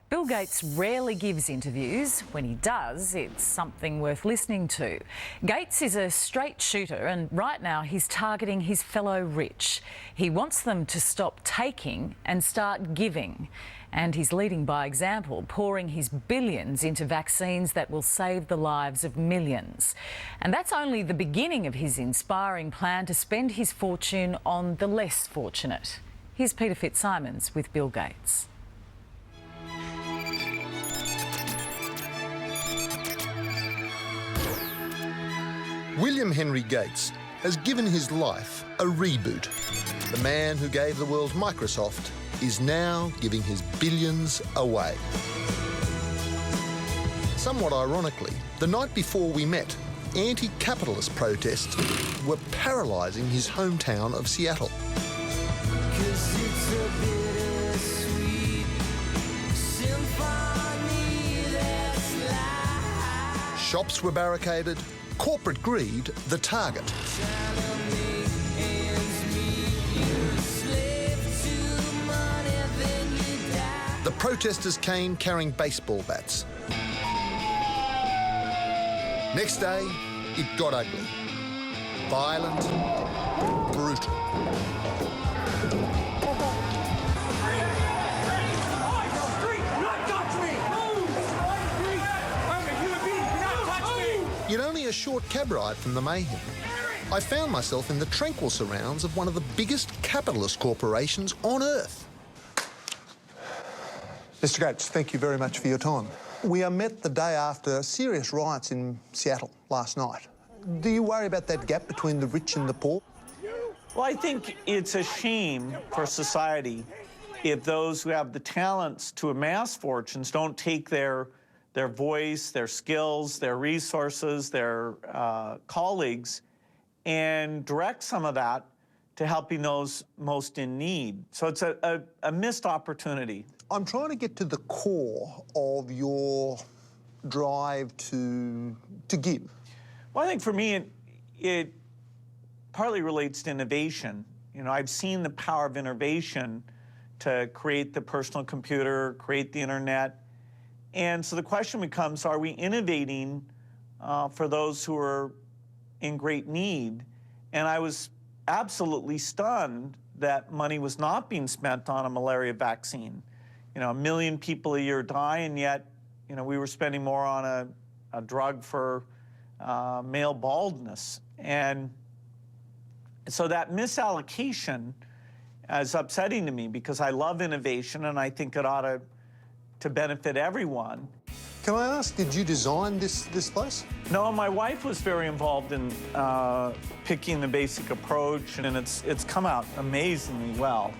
Bill Gates rarely gives interviews. When he does, it's something worth listening to. Gates is a straight shooter, and right now he's targeting his fellow rich. He wants them to stop taking and start giving. And he's leading by example, pouring his billions into vaccines that will save the lives of millions. And that's only the beginning of his inspiring plan to spend his fortune on the less fortunate. Here's Peter Fitzsimons with Bill Gates. William Henry Gates has given his life a reboot. The man who gave the world Microsoft is now giving his billions away. Somewhat ironically, the night before we met, anti-capitalist protests were paralysing his hometown of Seattle. Shops were barricaded, corporate greed the target. The protesters came carrying baseball bats. Next day, it got ugly. Violent, brutal. Yet only a short cab ride from the mayhem, I found myself in the tranquil surrounds of one of the biggest capitalist corporations on earth. Mr. Gates, thank you very much for your time. We are met the day after serious riots in Seattle last night. Do you worry about that gap between the rich and the poor? Well, I think it's a shame for society if those who have the talents to amass fortunes don't take their voice, their skills, their resources, their colleagues, and direct some of that to helping those most in need. So it's a missed opportunity. I'm trying to get to the core of your drive to give. Well, I think for me, it partly relates to innovation. You know, I've seen the power of innovation to create the personal computer, create the internet. And so the question becomes, are we innovating for those who are in great need? And I was absolutely stunned that money was not being spent on a malaria vaccine. You know, 1 million people a year die, and yet, you know, we were spending more on a drug for male baldness. And so that misallocation is upsetting to me because I love innovation and I think it ought to benefit everyone. Can I ask, did you design this place? No, my wife was very involved in picking the basic approach, and it's come out amazingly well.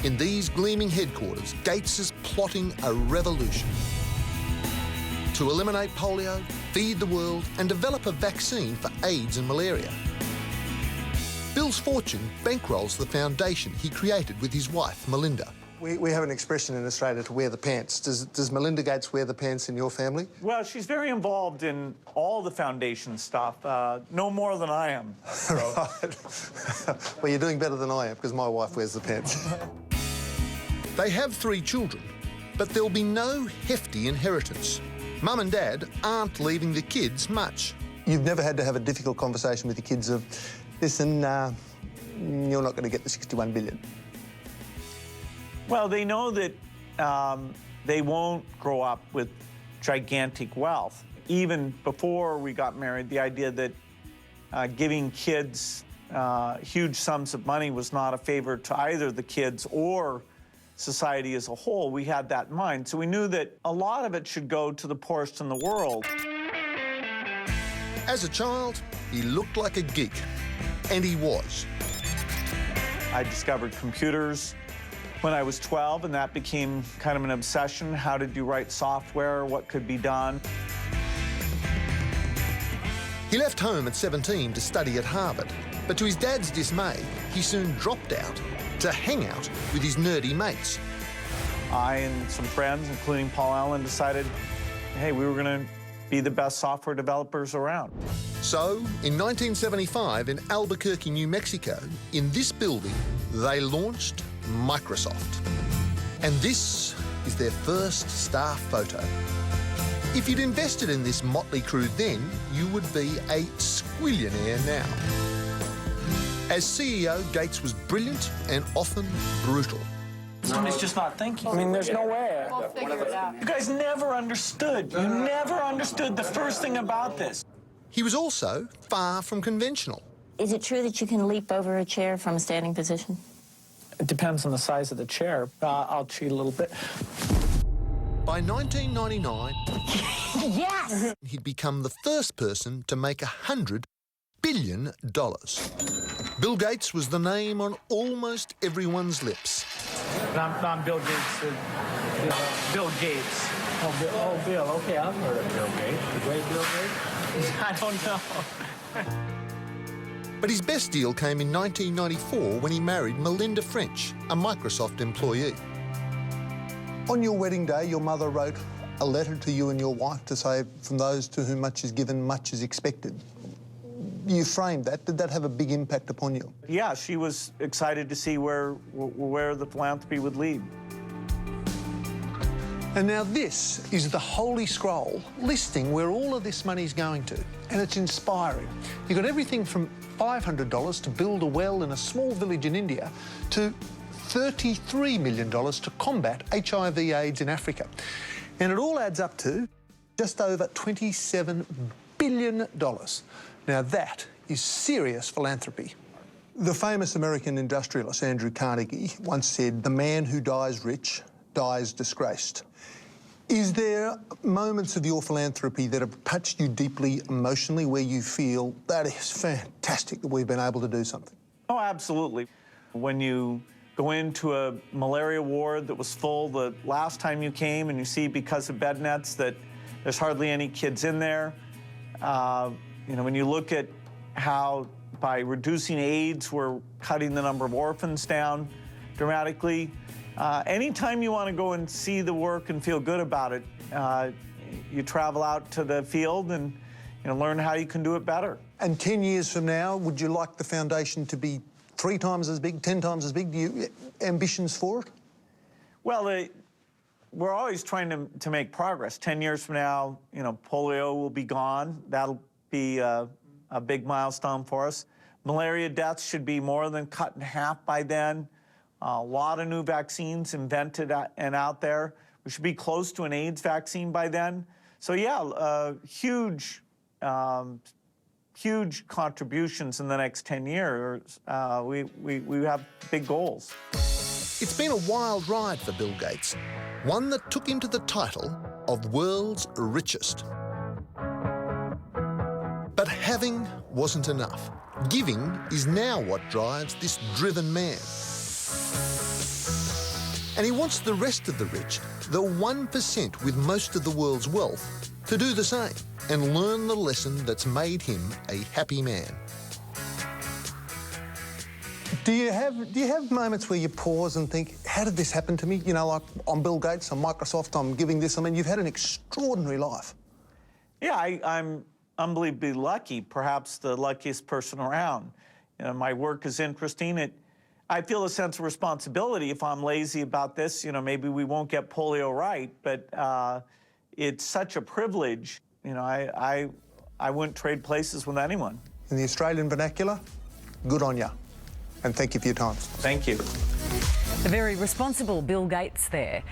In these gleaming headquarters, Gates is plotting a revolution. To eliminate polio, feed the world, and develop a vaccine for AIDS and malaria. Bill's fortune bankrolls the foundation he created with his wife, Melinda. We have an expression in Australia to wear the pants. Does Melinda Gates wear the pants in your family? Well, she's very involved in all the foundation stuff, no more than I am. So. Right. Well, you're doing better than I am, because my wife wears the pants. They have 3 children, but there'll be no hefty inheritance. Mum and Dad aren't leaving the kids much. You've never had to have a difficult conversation with your kids of, listen, you're not going to get the 61 billion. Well, they know that they won't grow up with gigantic wealth. Even before we got married, the idea that giving kids huge sums of money was not a favor to either the kids or society as a whole, we had that in mind. So we knew that a lot of it should go to the poorest in the world. As a child, he looked like a geek, and he was. I discovered computers when I was 12, and that became kind of an obsession. How did you write software? What could be done? He left home at 17 to study at Harvard, but to his dad's dismay, he soon dropped out to hang out with his nerdy mates. I and some friends, including Paul Allen, decided, hey, we were going to be the best software developers around. So, in 1975, in Albuquerque, New Mexico, in this building, they launched Microsoft. And this is their first staff photo. If you'd invested in this motley crew then, you would be a squillionaire now. As CEO, Gates was brilliant and often brutal. Somebody's just not thinking. I mean, there's no way. You guys never understood. You never understood the first thing about this. He was also far from conventional. Is it true that you can leap over a chair from a standing position? It depends on the size of the chair. I'll cheat a little bit. By 1999, Yes! he'd become the first person to make $100 billion. Bill Gates was the name on almost everyone's lips. I'm Bill Gates. Bill Gates. Oh, Bill. Okay, I've heard of Bill Gates. The great Bill Gates? I don't know. But his best deal came in 1994 when he married Melinda French, a Microsoft employee. On your wedding day, your mother wrote a letter to you and your wife to say, from those to whom much is given, much is expected. You framed that. Did that have a big impact upon you? Yeah, she was excited to see where the philanthropy would lead. And now this is the Holy Scroll listing where all of this money's going to, and it's inspiring. You've got everything from $500 to build a well in a small village in India to $33 million to combat HIV/AIDS in Africa. And it all adds up to just over $27 billion. Now that is serious philanthropy. The famous American industrialist Andrew Carnegie once said, "The man who dies rich dies disgraced." Is there moments of your philanthropy that have touched you deeply emotionally where you feel that is fantastic that we've been able to do something? Oh, absolutely. When you go into a malaria ward that was full the last time you came and you see because of bed nets that there's hardly any kids in there, you know, when you look at how by reducing AIDS, we're cutting the number of orphans down dramatically. Anytime you want to go and see the work and feel good about it, you travel out to the field and learn how you can do it better. And 10 years from now, would you like the foundation to be 3 times as big, 10 times as big? Do you ambitions for it? Well, we're always trying to make progress. 10 years from now, polio will be gone. That'll be a big milestone for us. Malaria deaths should be more than cut in half by then. A lot of new vaccines invented and out there. We should be close to an AIDS vaccine by then. So yeah, huge contributions in the next 10 years. We have big goals. It's been a wild ride for Bill Gates, one that took him to the title of world's richest. But having wasn't enough. Giving is now what drives this driven man. And he wants the rest of the rich, the 1% with most of the world's wealth, to do the same and learn the lesson that's made him a happy man. Do you have moments where you pause and think, how did this happen to me? You know, like I'm Bill Gates, I'm Microsoft, I'm giving this. I mean, you've had an extraordinary life. Yeah, I'm unbelievably lucky, perhaps the luckiest person around. My work is interesting. I feel a sense of responsibility if I'm lazy about this. Maybe we won't get polio right, but it's such a privilege. I wouldn't trade places with anyone. In the Australian vernacular, good on ya. And thank you for your time. Thank you. The very responsible Bill Gates there.